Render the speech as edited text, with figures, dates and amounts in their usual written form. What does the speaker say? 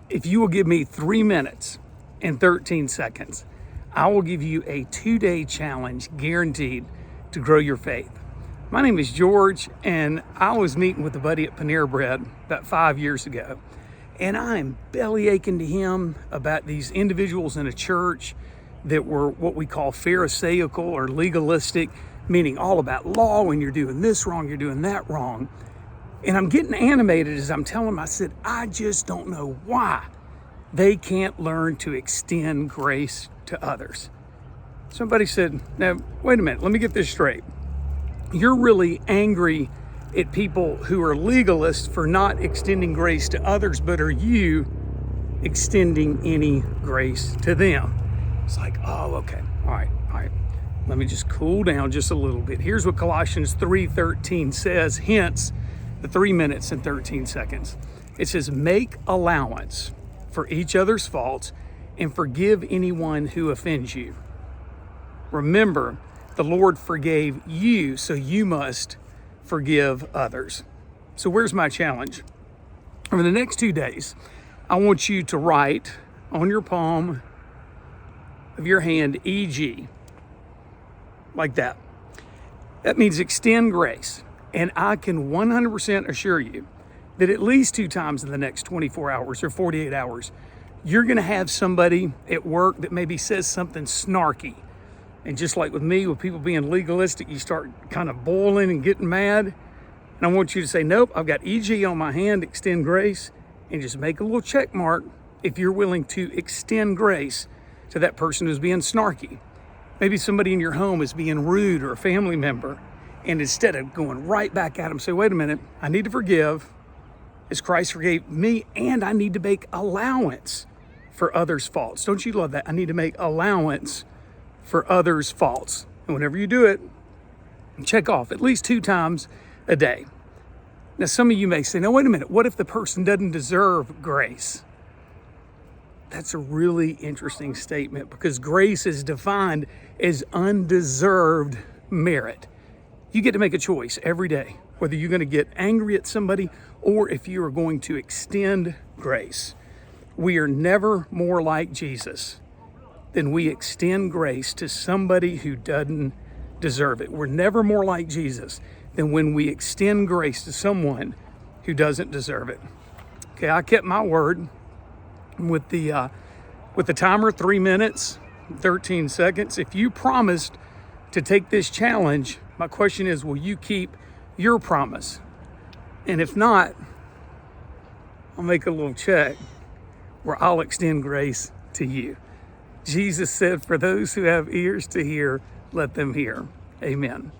If you will give me 3 minutes and 13 seconds, I will give you a 2-day challenge guaranteed to grow your faith. My name is George, and I was meeting with a buddy at Panera Bread about 5 years ago, and I am belly aching to him about these individuals in a church that were what we call pharisaical or legalistic, meaning all about law, when you're doing this wrong, you're doing that wrong. And I'm getting animated as I'm telling him, I said, I just don't know why they can't learn to extend grace to others. Somebody said, now, wait a minute, let me get this straight. You're really angry at people who are legalists for not extending grace to others, but are you extending any grace to them? It's like, oh, okay, all right. Let me just cool down just a little bit. Here's what Colossians 3:13 says, hence the 3 minutes and 13 seconds. It says, make allowance for each other's faults and forgive anyone who offends you. Remember, the Lord forgave you, so you must forgive others. So where's my challenge? Over the next 2 days, I want you to write on your palm of your hand, EG, like that. That means extend grace. And I can 100% assure you that at least 2 times in the next 24 hours or 48 hours, you're going to have somebody at work that maybe says something snarky. And just like with me, with people being legalistic, you start kind of boiling and getting mad. And I want you to say, nope, I've got EG on my hand, extend grace, and just make a little check mark if you're willing to extend grace to that person who's being snarky. Maybe somebody in your home is being rude, or a family member. And instead of going right back at them, say, wait a minute, I need to forgive as Christ forgave me, and I need to make allowance for others' faults. Don't you love that? I need to make allowance for others' faults. And whenever you do it, check off at least 2 times a day. Now, some of you may say, now, wait a minute, what if the person doesn't deserve grace? That's a really interesting statement, because grace is defined as undeserved merit. You get to make a choice every day, whether you're going to get angry at somebody or if you are going to extend grace. We are never more like Jesus than we extend grace to somebody who doesn't deserve it. We're never more like Jesus than when we extend grace to someone who doesn't deserve it. Okay, I kept my word with the timer, 3 minutes, 13 seconds. If you promised to take this challenge, my question is, will you keep your promise? And if not, I'll make a little check where I'll extend grace to you. Jesus said, for those who have ears to hear, let them hear. Amen.